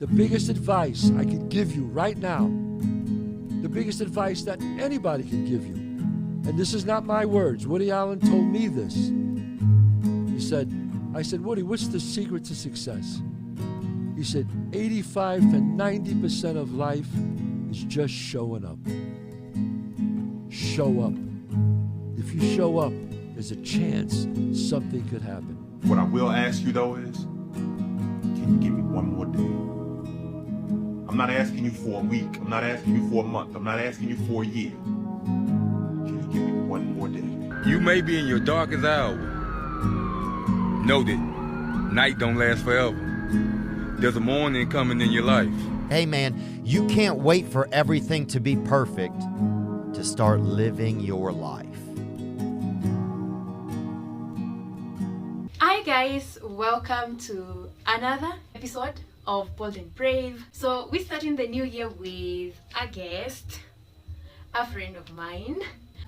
The biggest advice I can give you right now, the biggest advice that anybody can give you, and this is not my words, Woody Allen told me this. He said, I said, Woody, what's the secret to success? He said, 85 to 90% of life is just showing up. Show up. If you show up, there's a chance something could happen. What I will ask you though is, can you give me one more day? I'm not asking you for a week. I'm not asking you for a month. I'm not asking you for a year. Can you give me one more day? You may be in your darkest hour. Know that night don't last forever. There's a morning coming in your life. Hey man, you can't wait for everything to be perfect to start living your life. Hi guys, welcome to another episode of Bold and Brave. So we're starting the new year with a guest, a friend of mine.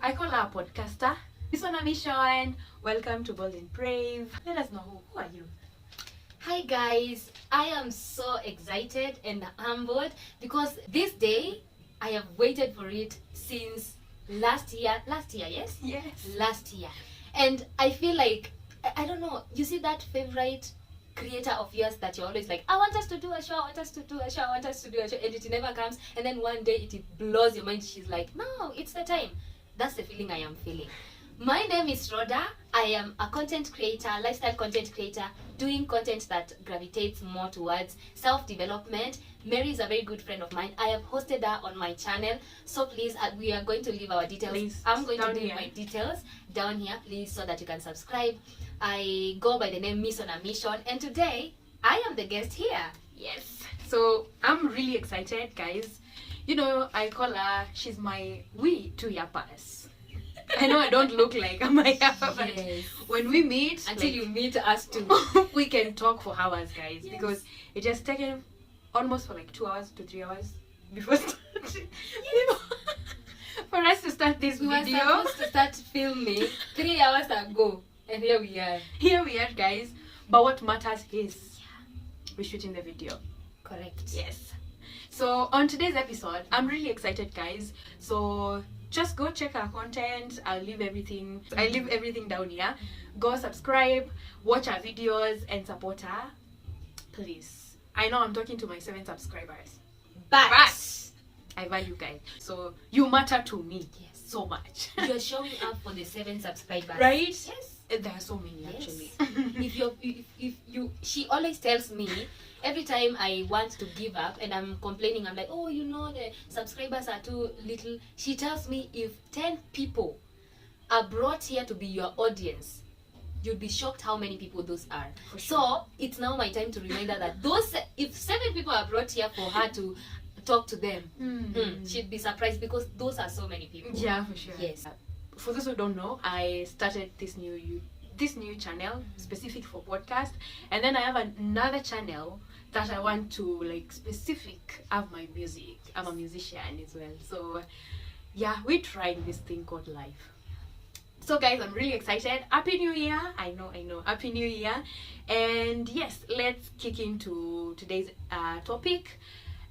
I call her a podcaster. Miss Ona Mission, welcome to Bold and Brave. Let us know who are you? Hi guys, I am so excited and humbled because this day I have waited for it since last year, yes? Yes. Last year. And I feel like, I don't know, you see that favorite creator of yours that you're always like, I want us to do a show, I want us to do a show, I want us to do a show, and it never comes, and then one day it blows your mind. She's like, no, it's the time. That's the feeling I am feeling. My name is Rhoda. I am a content creator, lifestyle content creator, doing content that gravitates more towards self-development. Mary is a very good friend of mine. I have hosted her on my channel, so please, we are going to leave our details. Please, I'm going to down leave here. my details down here, please, so that you can subscribe. I go by the name Miss Ona Mission, and today I am the guest here. Yes. So I'm really excited, guys. You know, I call her, she's my wee 2-year pass. I know I don't look like I'm a year, but Yes. when we meet, Until like, you meet us too. we can talk for hours, guys, Yes. because it just taken almost for like 2 hours to 3 hours before starting. For us to start this We were video. supposed to start filming 3 hours ago, and here we are. Here we are, guys. But what matters is we're shooting the video. Correct. Yes. So on today's episode, I'm really excited, guys. So just go check our content. I leave everything down here. Go subscribe, watch our videos, and support her, please. I know I'm talking to my 7 subscribers, But I value you guys. So you matter to me, Yes. so much. you're showing up for the 7 subscribers. Right? Yes. There are so many, Yes. actually. if you she always tells me every time I want to give up and I'm complaining, I'm like, oh, you know, the subscribers are too little. She tells me if 10 people are brought here to be your audience, you'd be shocked how many people those are. For sure. So it's now my time to remind her that those, if 7 people are brought here for her to talk to them, she'd be surprised because those are so many people. Yeah, for sure. Yes. For those who don't know, I started this new channel specific for podcast, and then I have another channel that I want to have my music. I'm a musician as well, so yeah, we're trying this thing called life. So guys, I'm really excited. Happy New Year. I know, Happy New Year. And yes, let's kick into today's topic.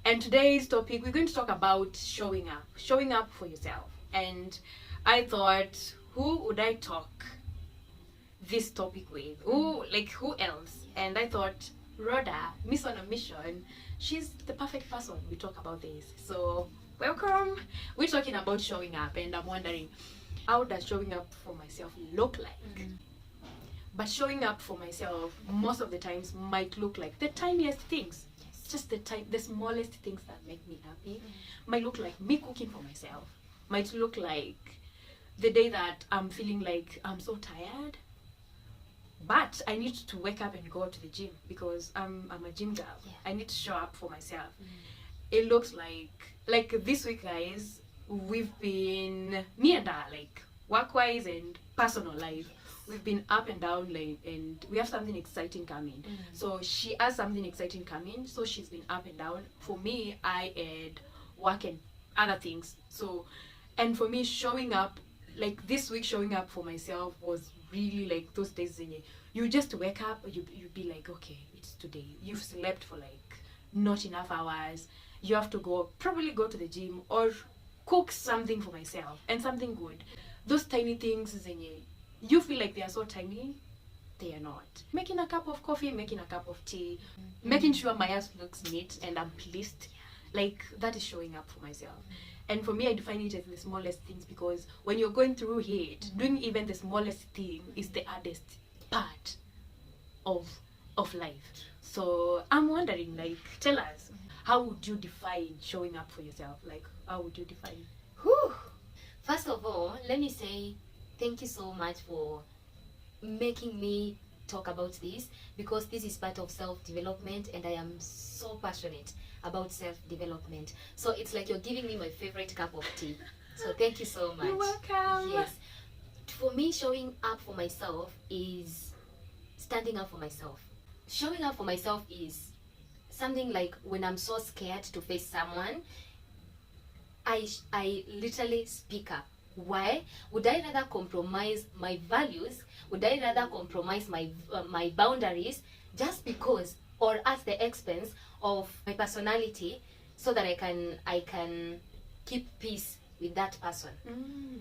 And today's topic, we're going to talk about showing up for yourself. And I thought, who would I talk this topic with? Who else? And I thought, Rhoda, Miss Ona Mission, she's the perfect person we talk about this. So welcome. We're talking about showing up, and I'm wondering, how does showing up for myself look like? But showing up for myself most of the times might look like the tiniest things. Just the smallest things that make me happy. Might look like me cooking for myself. Might look like the day that I'm feeling like I'm so tired, but I need to wake up and go to the gym because I'm a gym girl. Yeah. I need to show up for myself. It looks like this week, guys, we've been, me and her, like work-wise and personal life, we've been up and down, and we have something exciting coming. So she has something exciting coming, so she's been up and down. For me, I had work and other things. So, and for me, showing up, like this week, showing up for myself was really like those days when you just wake up, you be like, okay, it's today. You've slept for like not enough hours. You have to probably go to the gym or cook something for myself and something good. Those tiny things, zenye, you feel like they are so tiny, they are not. Making a cup of coffee, making a cup of tea, making sure my house looks neat and I'm pleased, like that is showing up for myself. And for me, I define it as the smallest things, because when you're going through it, doing even the smallest thing is the hardest part of life. So I'm wondering, like, tell us, how would you define showing up for yourself? Like, how would you define? Whew. First of all, let me say thank you so much for making me talk about this, because this is part of self-development and I am so passionate about self-development. So it's like you're giving me my favorite cup of tea. So thank you so much. You're welcome. Yes. For me, showing up for myself is standing up for myself. Showing up for myself is something like when I'm so scared to face someone, I literally speak up. Why? Would I rather compromise my values? Would I rather compromise my boundaries just because, or at the expense of my personality, so that I can keep peace with that person?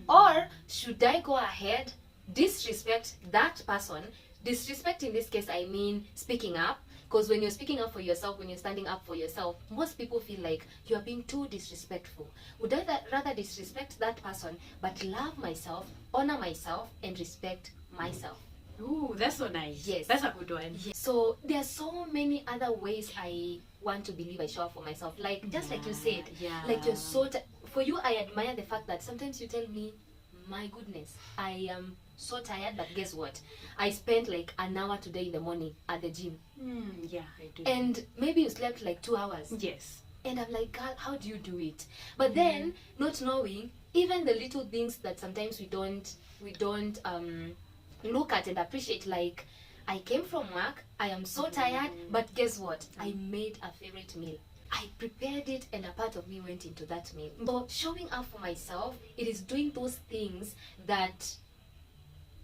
Or should I go ahead, disrespect that person? Disrespect in this case, I mean speaking up. Because when you're speaking up for yourself, when you're standing up for yourself, most people feel like you are being too disrespectful. Would I rather disrespect that person, but love myself, honor myself, and respect myself? Ooh, that's so nice. Yes. That's a good one. Yes. So there are so many other ways I want to believe I show up for myself. Like, just like you said, Yeah. like you're so... for you, I admire the fact that sometimes you tell me, my goodness, I am so tired, but guess what? I spent like an hour today in the morning at the gym. Yeah, I do. And maybe you slept like 2 hours. yes. And I'm like, girl, how do you do it? But then, not knowing even the little things that sometimes we don't look at and appreciate. Like, I came from work, I am so tired, but guess what? I made a favorite meal. I prepared it, and a part of me went into that meal. So showing up for myself, it is doing those things that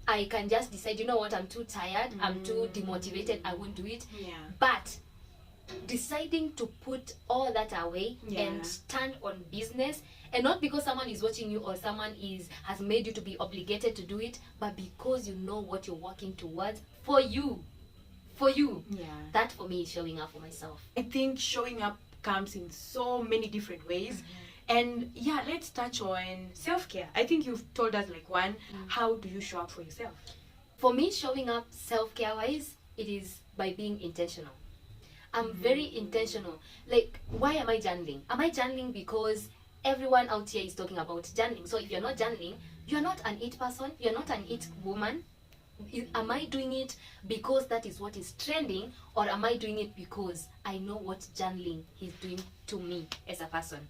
I can just decide, you know what, I'm too tired, I'm too demotivated, I won't do it. Yeah. But deciding to put all that away Yeah. and stand on business, and not because someone is watching you or someone has made you to be obligated to do it, but because you know what you're working towards for you. Yeah. That for me is showing up for myself. I think showing up comes in so many different ways. And yeah, let's touch on self-care. I think you've told us like one, how do you show up for yourself? For me, showing up self-care wise, it is by being intentional. I'm very intentional. Like, why am I journaling? Am I journaling because everyone out here is talking about journaling? So if you're not journaling, you're not an it person, you're not an it woman. Am I doing it because that is what is trending, or am I doing it because I know what journaling is doing to me as a person?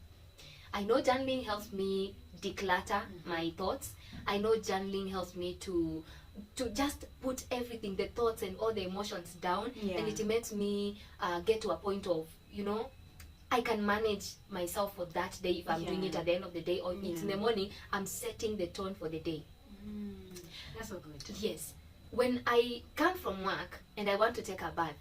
I know journaling helps me declutter my thoughts. I know journaling helps me to just put everything, the thoughts and all the emotions down. Yeah. And it makes me get to a point of, you know, I can manage myself for that day if I'm doing it at the end of the day, or it's in the morning. I'm setting the tone for the day. That's so good. Yes. When I come from work and I want to take a bath,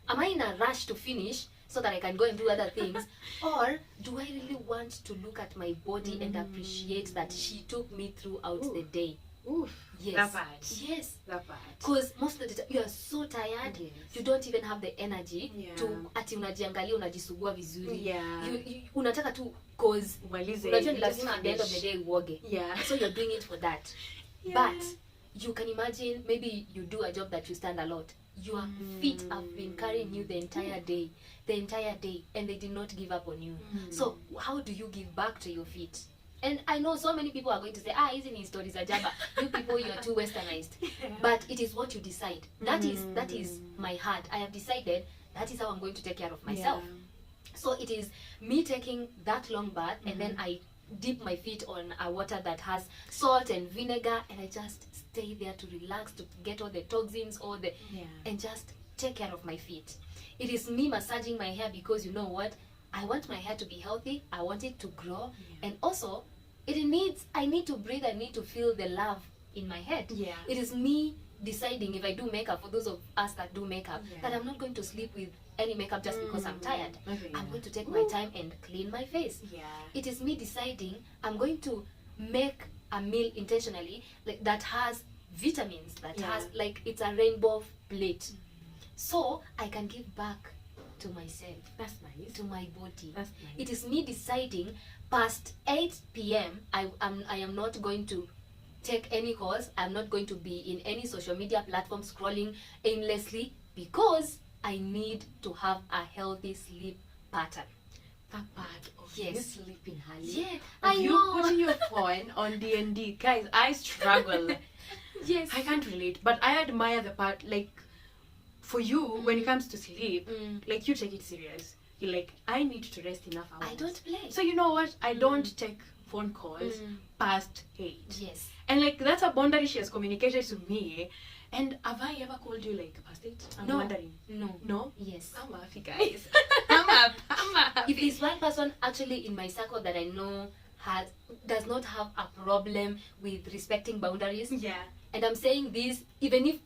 am I in a rush to finish so that I can go and do other things? Or do I really want to look at my body and appreciate that she took me throughout the day? Oof. Yes. That part. Yes. That part. Because most of the time you are so tired, Yes. you don't even have the energy Yeah. to ati unajiangalia, unajisugua vizuri. Yeah. You unataka tu cause Umalize, unajua ni you lazima just at the end of the finish. day uoge. Yeah. So you're doing it for that. Yeah. But you can imagine, maybe you do a job that you stand a lot. Your feet have been carrying you the entire day, and they did not give up on you. So how do you give back to your feet? And I know so many people are going to say, isn't it stories are jabba? You people, you are too westernized. But it is what you decide. That is my heart. I have decided that is how I'm going to take care of myself. So it is me taking that long bath, and then I dip my feet on a water that has salt and vinegar, and I just stay there to relax, to get all the toxins, and just take care of my feet. It is me massaging my hair, because you know what? I want my hair to be healthy. I want it to grow. And also, I need to breathe. I need to feel the love in my head. Yeah. It is me deciding, if I do makeup, for those of us that do makeup, that I'm not going to sleep with any makeup just because I'm tired. Okay, I'm yeah. going to take my time and clean my face. Yeah. It is me deciding I'm going to make a meal intentionally, like that has vitamins, that Yeah. has, like, it's a rainbow plate, so I can give back to myself, That's nice. to my body. That's nice. It is me deciding past 8 p.m. I am not going to take any calls. I'm not going to be in any social media platform scrolling aimlessly, because I need to have a healthy sleep pattern. That part of Yes. you sleeping, honey. Yeah, Of I you know. putting your phone on D&D. Guys, I struggle. Yes. I can't relate, but I admire the part, like, for you, when it comes to sleep, like, you take it serious. You're like, I need to rest enough hours. I don't play. So you know what? I don't take phone calls past 8. Yes. And like, that's a boundary she has communicated to me. And have I ever called you like past 8? I'm No. wondering. No. No? Yes. I'm happy, guys. I'm happy. If there's one person actually in my circle that I know does not have a problem with respecting boundaries, Yeah. and I'm saying this even if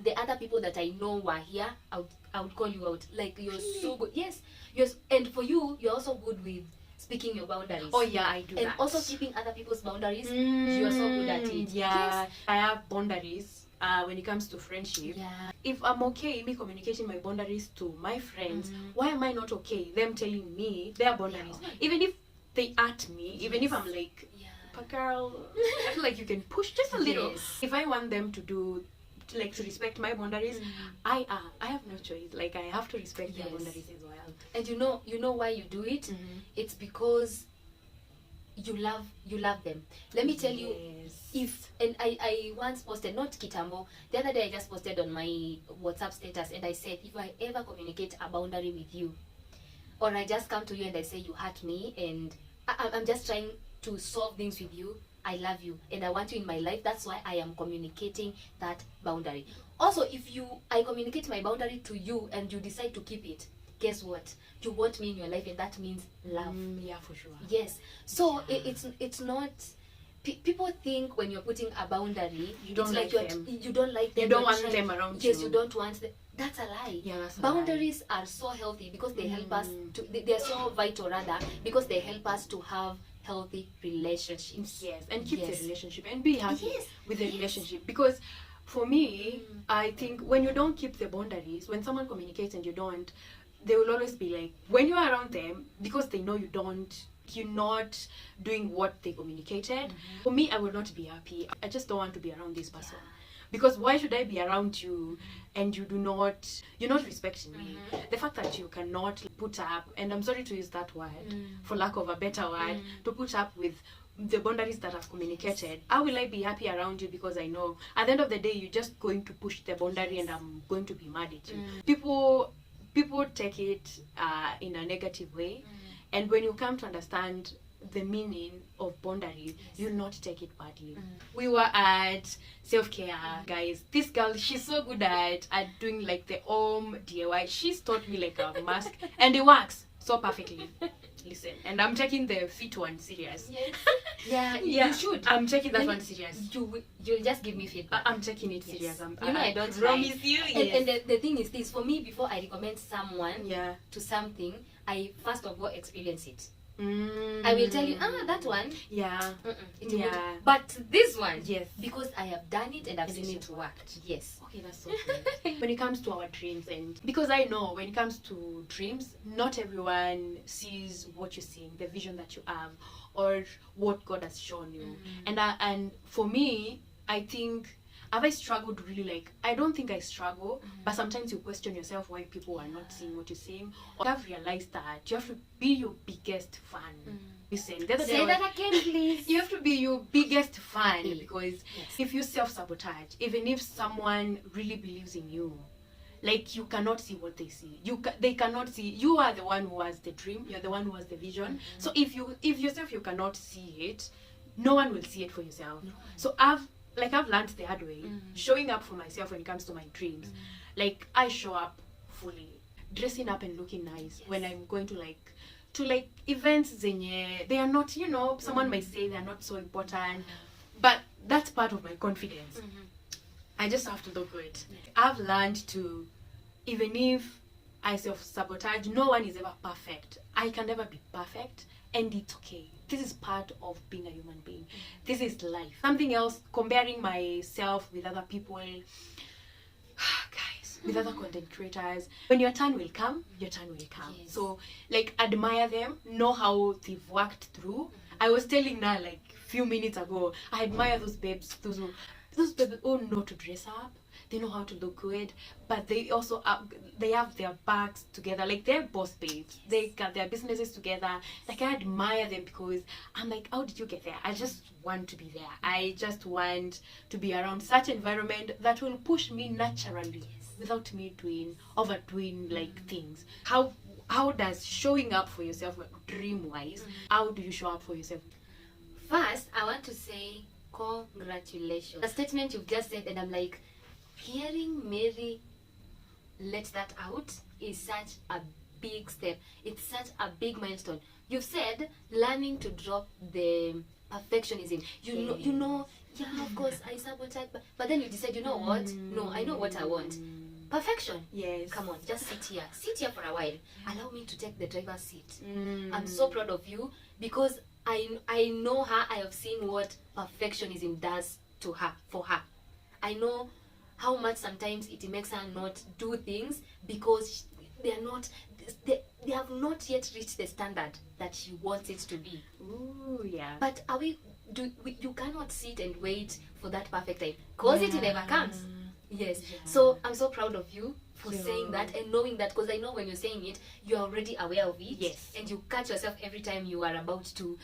the other people that I know were here, I would call you out. Like, you're so good. Yes. Yes. And for you, you're also good with speaking your boundaries. Oh yeah, I do And that. also keeping other people's boundaries. You're so good at it. Yeah. Yes. I have boundaries when it comes to friendship. Yeah. If I'm okay me communicating my boundaries to my friends, why am I not okay them telling me their boundaries? Yeah. Even if they at me, even if I'm like, Yeah. but girl, I feel like you can push just a little. Yes. If I want them to to respect my boundaries, I have no choice. Like, I have to respect their Yes. boundaries as well. And you know why you do it? It's because you love them. Let me tell you, Yes. I once posted, not Kitambo, the other day I just posted on my WhatsApp status, and I said, if I ever communicate a boundary with you, or I just come to you and I say you hurt me, and I'm just trying to solve things with you, I love you and I want you in my life, that's why I am communicating that boundary. Also, if I communicate my boundary to you and you decide to keep it, guess what? You want me in your life, and that means love. Yeah, for sure. Yes. So it's not. People think when you're putting a boundary, You don't it's like them. You don't like them. You don't you're want trying- them around Yes, you. you don't want them. That's a lie. Yeah, that's a Boundaries are so healthy because they help us to. They're so vital, rather, because they help us to have healthy relationships. Yes, and keep Yes. the relationship and be happy Yes, with the yes. relationship. Because for me, I think when you don't keep the boundaries, when someone communicates and you don't, they will always be like, when you're around them, because they know you're not doing what they communicated. For me, I will not be happy. I just don't want to be around this person. Because why should I be around you and you're not respecting me? The fact that you cannot put up, and I'm sorry to use that word, for lack of a better word, to put up with the boundaries that I've communicated, how will I be happy around you? Because I know at the end of the day, you're just going to push the boundary and I'm going to be mad at you. People take it in a negative way, and when you come to understand the meaning of boundaries, you'll not take it badly. We were at self-care, guys. This girl, she's so good at doing like the home DIY. She's taught me like a mask, and it works so perfectly. Listen, and I'm taking the fit one serious. Yeah, Yeah, you should. I'm taking that Let one me- serious. You'll just give me feedback. I'm taking it Yes. serious. You know I don't promise lie. you. And the thing is this, for me, before I recommend someone Yeah. to something, I first of all experience it. Mm. I will tell you, that one, Yeah. it Yeah. won't. But this one, Yes. because I have done it and I've And seen it's it work. Yes. Okay, that's so good. When it comes to our dreams, and because I know when it comes to dreams, not everyone sees what you're seeing, the vision that you have, or what God has shown you. And for me, I think, have I struggled really? Like, I don't think I struggle, but sometimes you question yourself why people are not seeing what you're seeing. Or I've realized that you have to be your biggest fan. Listen, the other day I Say was- that again, please. you have to be your biggest fan, Okay. because Yes. if you self-sabotage, even if someone really believes in you, like, you cannot see what they see. They cannot see. You are the one who has the dream. You're the one who has the vision. So if yourself you cannot see it, no one will see it for yourself. So I've learned the hard way, showing up for myself when it comes to my dreams. Like, I show up fully, dressing up and looking nice when I'm going to events zenye they are not, someone might say they're not so important, but that's part of my confidence. I just have to look good. I've learned to, even if I self-sabotage, no one is ever perfect. I can never be perfect, and it's okay. This is part of being a human being. This is life. Something else, comparing myself with other people, guys, with other content creators. When your turn will come, your turn will come. Yes. So, like, admire them, know how they've worked through. I was telling Na, like, few minutes ago, I admire those babes, those babes who know to dress up. They know how to look good, but they also they have their bags together. Like, they're boss babes. They got their businesses together. Like, I admire them because I'm like, how did you get there? I just want to be there. I just want to be around such environment that will push me naturally without me overdoing like things. How does showing up for yourself, dream wise, how do you show up for yourself? First, I want to say congratulations. The statement you've just said, and I'm like, hearing Mary let that out is such a big step. It's such a big milestone. You've said learning to drop the perfectionism. You know, yeah, of course I sabotage, but then you decide, you know what? No, I know what I want. Perfection. Yes. Come on, just sit here for a while. Allow me to take the driver's seat. I'm so proud of you because I know her. I have seen what perfectionism does to her, for her. I know how much sometimes it makes her not do things because they have not yet reached the standard that she wants it to be. Ooh, yeah. But you cannot sit and wait for that perfect time because it never comes. Yes. Yeah. So I'm so proud of you for Yeah. saying that and knowing that, because I know when you're saying it, you're already aware of it. Yes. And you catch yourself every time you are about to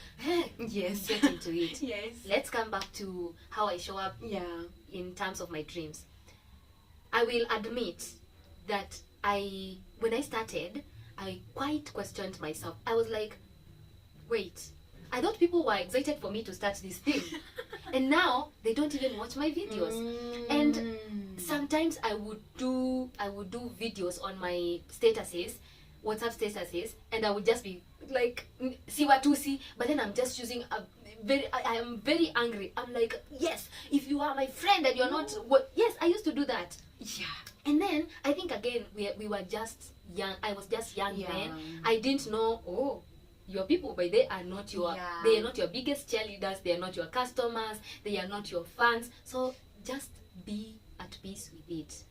Yes. get into it. Yes. Let's come back to how I show up Yeah. in terms of my dreams. I will admit that when I started, I quite questioned myself. I was like, wait, I thought people were excited for me to start this thing. And now they don't even watch my videos. And sometimes I would do videos on my statuses, WhatsApp statuses, and I would just be like, see what to see, but then I'm just using I am very angry. I'm like, yes, if you are my friend and you're not what, yes, I used to do that. Yeah. And then I think again we were just young. I was just young Yeah. then. I didn't know, oh, your people, but they are not your Yeah. they are not your biggest cheerleaders, they are not your customers, they are not your fans. So just be at peace with it.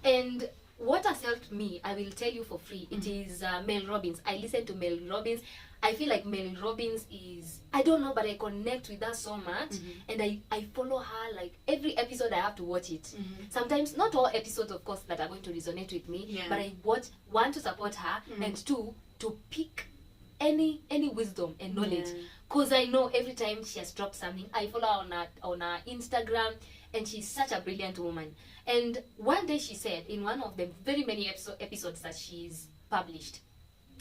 And what has helped me, I will tell you for free, it is Mel Robbins. I listen to Mel Robbins. I feel like Mel Robbins is, I don't know, but I connect with her so much. And I follow her, like every episode I have to watch it. Sometimes, not all episodes of course that are going to resonate with me, Yeah. but I watch, one, to support her, and two, to pick any wisdom and knowledge. Yeah. Because I know every time she has dropped something, I follow her on her Instagram, and she's such a brilliant woman. And one day she said, in one of the very many episodes that she's published,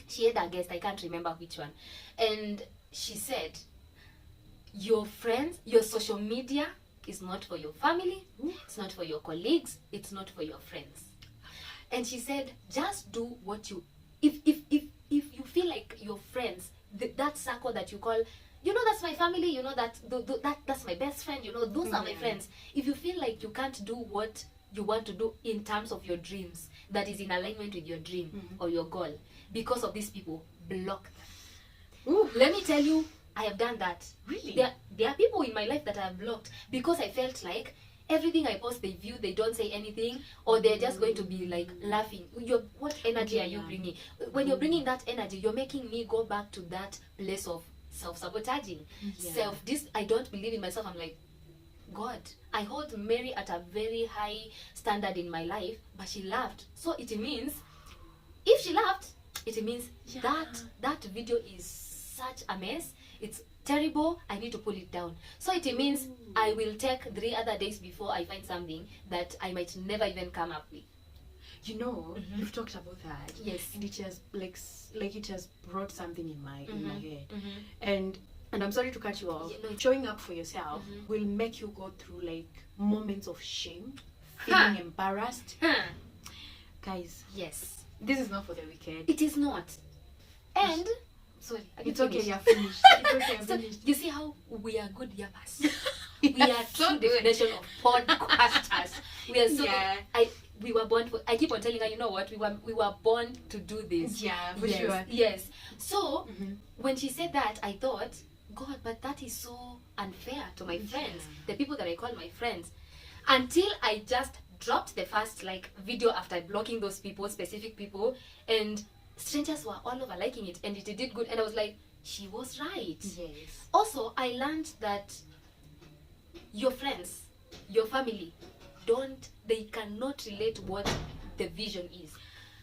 she had a guest, I can't remember which one, and she said, your friends, your social media is not for your family, it's not for your colleagues, it's not for your friends. And she said, just do what you, if you feel like your friends, that circle that you call, you know, that's my family, you know, that's my best friend, you know, those are my friends. If you feel like you can't do what you want to do in terms of your dreams, that is in alignment with your dream or your goal, because of these people, block them. Ooh. Let me tell you, I have done that. Really? There are people in my life that I have blocked because I felt like everything I post, they view, they don't say anything, or they're just going to be like laughing. What energy are you bringing? When you're bringing that energy, you're making me go back to that place of self-sabotaging. Yeah. I don't believe in myself. I'm like, God, I hold Mary at a very high standard in my life, but she laughed. So it means, if she laughed, it means that video is such a mess. It's terrible. I need to pull it down. So it means I will take 3 other days before I find something that I might never even come up with. You know, you've talked about that. Yes. And it has like it has brought something in my head. And I'm sorry to cut you off. Yeah, no. Showing up for yourself will make you go through like moments of shame, feeling embarrassed. Guys, Yes. this is not for the wicked. It is not. And sorry, I It's didn't okay, finish. you're finished. It's okay, I'm So finished. you see how we are good yappers. We are true definition of podcasters. We are so Yeah. we were born for, I keep on telling her, you know what, we were born to do this. Yeah, for Yes, sure. yes. So Mhm. when she said that, I thought, God, but that is so unfair to my friends, the people that I call my friends. Until I just dropped the first like video after blocking those people, specific people, and strangers were all over liking it, and it did good, and I was like, she was right. Yes. Also, I learned that your friends, your family, they cannot relate what the vision is.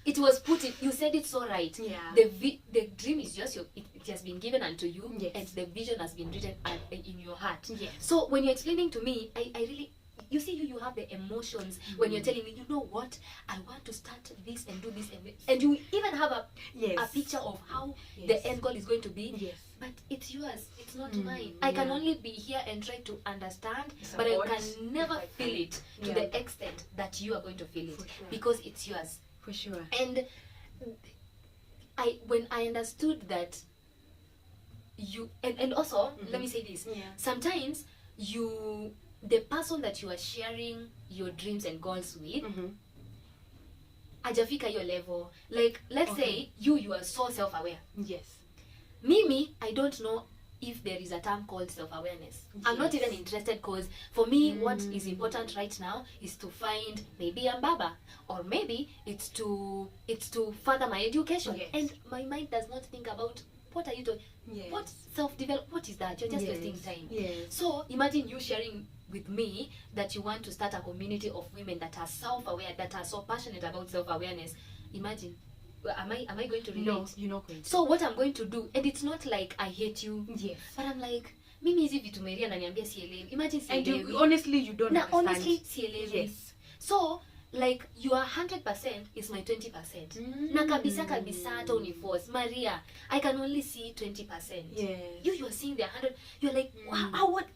It was put in, you said it so right. Yeah. The dream is just it has been given unto you, Yes. and the vision has been written in your heart. Yes. So when you're explaining to me, I really, you see, you have the emotions when you're telling me, you know what, I want to start this and do this, and you even have a Yes. picture of how Yes. the end goal is going to be. Yes. But it's yours, it's not mine. I can yeah. only be here and try to understand, Support, but I can never if I feel can. it to Yeah. the extent that you are going to feel it, For sure. because it's yours. For sure. And when I understood that you, and also let me say this, Yeah. sometimes the person that you are sharing your dreams and goals with, Mhm. hajafika your level. Like, let's say you are so self-aware. Yes. Mimi, I don't know if there is a term called self-awareness. I'm not Yes. even interested, because for me what is important right now is to find maybe a baba, or maybe it's to further my education. Yes. And my mind does not think about what are you doing. Yes. What self-develop, what is that? You're just Yes. wasting time. Yes. So imagine you sharing with me that you want to start a community of women that are self-aware, that are so passionate about self-awareness. Imagine, am I going to relate? No, you're not going to. So what I'm going to do, and it's not like I hate you, Yes. but I'm like, mimi hizi vitu Maria ananiambia sielewi. Imagine And sielewi. you honestly you don't Na understand. honestly sielewi. Yes. So like your 100% is my 20%. Na kabisa hata uniforce. Maria, I can only see 20%. Yes. You are seeing the 100. You're like, wow, what?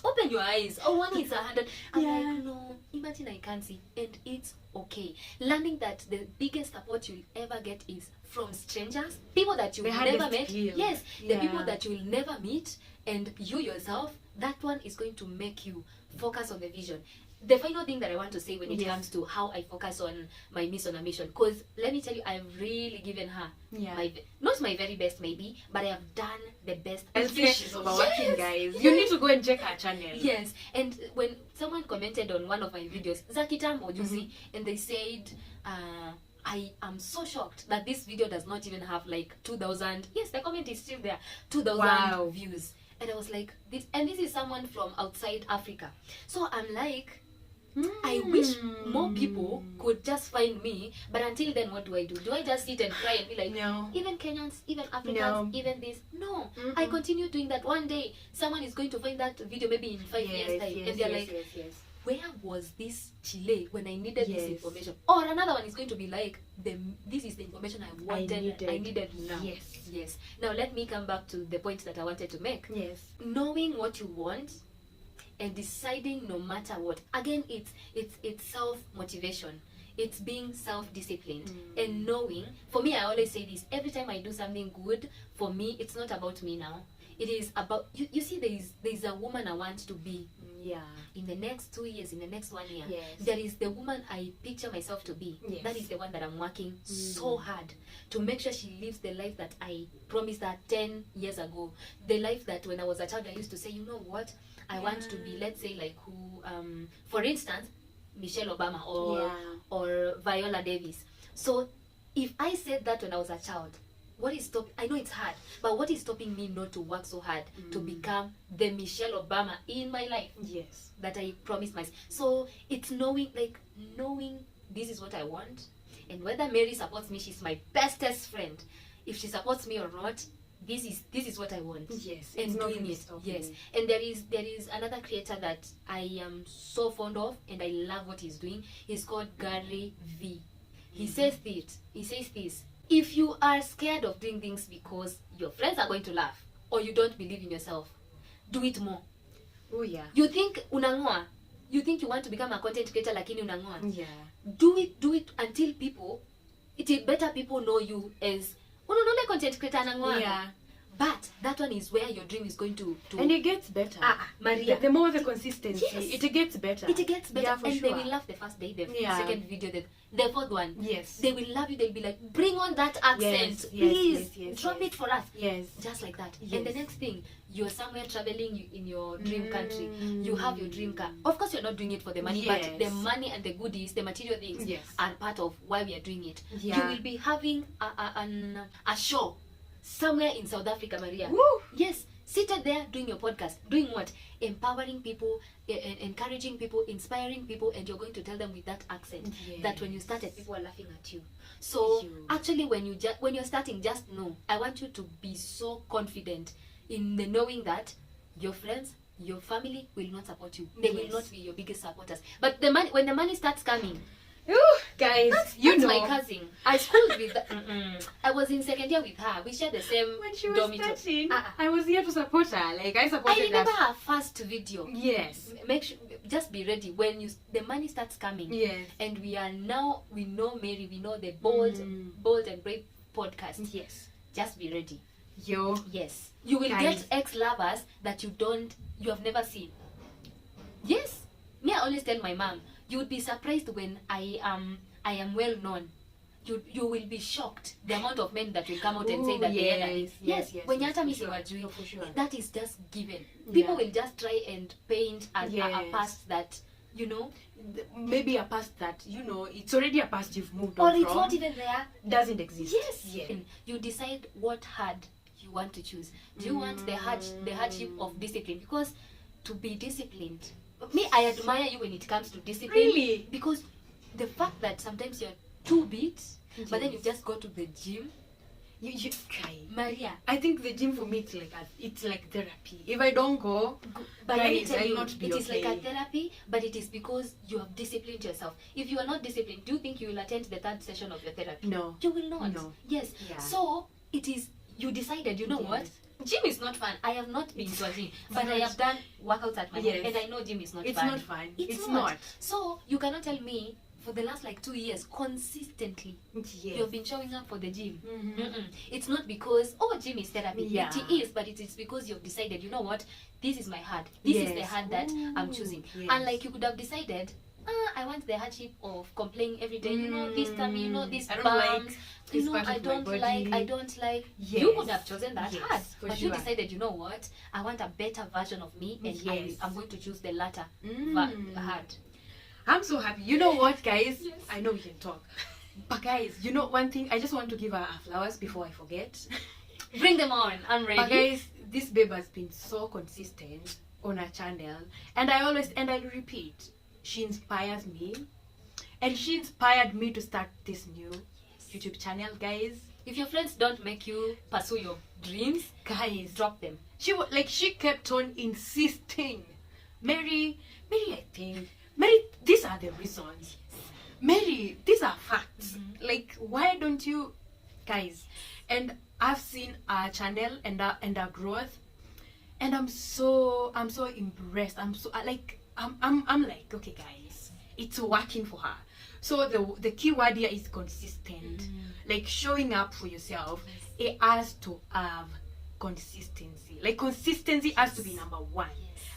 Open your eyes. Oh, one is 100. I'm Yeah. like, no. Imagine I can't see, and it's okay. Learning that the biggest support you'll ever get is from strangers, people that you'll The never hardest met. deal. Yes, the Yeah. people that you'll never meet, and you yourself. That one is going to make you focus on the vision. The final thing that I want to say when it Yes. comes to how I focus on my Miss on a Mission, because let me tell you, I've really given her Yeah. not my very best maybe, but I have done the best. And she's overworking, Yes, guys. yes. You need to go and check her channel. Yes, and when someone commented on one of my videos, Zakitambo, you see, and they said, I am so shocked that this video does not even have like 2,000. Yes, the comment is still there, 2,000 Wow. views. And I was like, this is someone from outside Africa. So I'm like, I wish more people could just find me, but until then, what do? Do I just sit and cry and be like, No. even Kenyans, even Africans, No. even this? No. I continue doing that. One day, someone is going to find that video maybe in 5 years' time, and they're like, yes. where was this Chile when I needed Yes. this information? Or another one is going to be like, this is the information I wanted, I needed now. Yes. Yes. Now let me come back to the point that I wanted to make. Yes. Knowing what you want and deciding no matter what. Again, it's self-motivation. It's being self-disciplined and knowing. For me, I always say this. Every time I do something good, for me, it's not about me now. It is about, you see, there is a woman I want to be Yeah. in the next 2 years, in the next 1 year. Yes. There is the woman I picture myself to be. Yes. That is the one that I'm working so hard to make sure she lives the life that I promised her 10 years ago. The life that when I was a child, I used to say, you know what, I want to be, let's say, like who, for instance, Michelle Obama or Viola Davis. So if I said that when I was a child, what is stopping? I know it's hard, but what is stopping me not to work so hard to become the Michelle Obama in my life Yes. that I promised myself? So it's knowing this is what I want, and whether Mary supports me, she's my bestest friend. If she supports me or not, this is what I want. Yes. And It's not doing gonna it. stop Yes. you. And there is another creator that I am so fond of, and I love what he's doing. He's called Gary V. He says this. If you are scared of doing things because your friends are going to laugh or you don't believe in yourself, do it more. Oh yeah. You think unangoa, you think you want to become a content creator lakini unangoa. Yeah. Do it until better people know you as unanole content creator anangoa. Yeah. But that one is where your dream is going to And it gets better. Maria. The more the consistency, Yes. it gets better. It gets better, Yeah, for and sure. they will love the first day, the Yeah. second video, the fourth one. Yes. They will love you. They'll be like, bring on that accent, Yes, please, yes, drop yes. it for us. Yes. Just like that. Yes. And the next thing, you're somewhere traveling in your dream country. You have your dream car. Of course, you're not doing it for the money, but Yes. the money and the goodies, the material things, Yes. are part of why we are doing it. Yeah. You will be having a show somewhere in South Africa, Maria. Woo! Yes, seated there doing your podcast, doing what? Empowering people, encouraging people, inspiring people, and you're going to tell them with that accent that when you started, people are laughing at you. So actually, when you're starting, just know, I want you to be so confident in the knowing that your friends, your family will not support you. They will not be your biggest supporters. But when the money starts coming, Guys, that's my cousin. I schooled with I was in second year with her. We shared the same when she was dormitory. starting, I was here to support her. Like, I I supported remember her. her first video. Yes. Make sure, just be ready when the money starts coming. Yes. And we know Mary, we know the bold and brave podcast. Yes. Just be ready. Yo. Yes. You will Guys. get ex-lovers that you have never seen. Yes. Me, I always tell my mom, you would be surprised when I am well known. You will be shocked the amount of men that will come out and say that they are like, yes. when yes, you're for missing sure. what you For sure. that is just given. People Yeah. will just try and paint a Yes. past that, Maybe a past that, it's already a past you've moved or on it's from. not even there. Doesn't exist. Yes. Yeah. And you decide what hard you want to choose. Do you want the hardship of discipline? Because to be disciplined, me, I admire you when it comes to discipline. Really? Because the fact that sometimes you're too beat, but then you just go to the gym. You cry. Maria, I think the gym for me it's like therapy. If I don't go, but let me guys, tell I'll you, not be it is like a okay. therapy, but it is because you have disciplined yourself. If you are not disciplined, do you think you will attend the third session of your therapy? No. You will not. No. Yes. Yeah. So it is, you decided, you know Yes. what? Gym is not fun. I have not been to a gym, but I not. have done workouts at my Yes. home, and I know gym is not It's fun. not fun. It's It's not. not. So you cannot tell me for the last 2 years consistently you have been showing up for the gym. It's not because gym is therapy. Yeah. It is, but it is because you've decided, you know what, this is my heart. This is the Yes. heart that I'm choosing. Yes. Unlike you could have decided, I want the hardship of complaining every day. This tummy, this I don't bumps. like this part I of my don't body. like. I don't like. Yes. You could have chosen that Yes, hard, for but sure. you decided, you know what, I want a better version of me, and Yes. I'm going to choose the latter hard. I'm so happy. You know what, guys? I know we can talk. But guys, one thing, I just want to give her flowers before I forget. Bring them on. I'm ready. But guys, this babe has been so consistent on her channel. And I'll repeat, she inspires me. And she inspired me to start this new YouTube channel, guys. If your friends don't make you pursue your dreams, Guys, drop them. she kept on insisting. Mary, these are the reasons. Mary, these are facts. Why don't you, guys? And I've seen our channel and our growth, and I'm so impressed. I'm like, okay, guys, it's working for her. So the key word here is consistent. Like showing up for yourself, it has to have consistency. Like consistency has to be number one.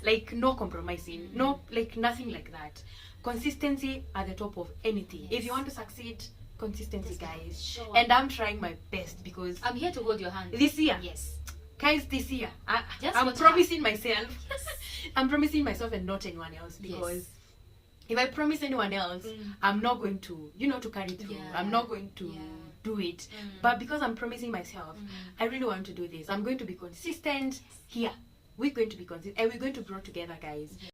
Like no compromising, no, like nothing like that. Consistency at the top of anything. If you want to succeed, consistency, guys. Sure. And I'm trying my best because I'm here to hold your hand. this year, Yes. guys, this year, Just I'm watch promising myself. I'm promising myself and not anyone else, because Yes. if I promise anyone else, I'm not going to, to carry through. Yeah. I'm not going to do it. But because I'm promising myself, I really want to do this. I'm going to be consistent here. We're going to be consistent, and we're going to grow together, guys.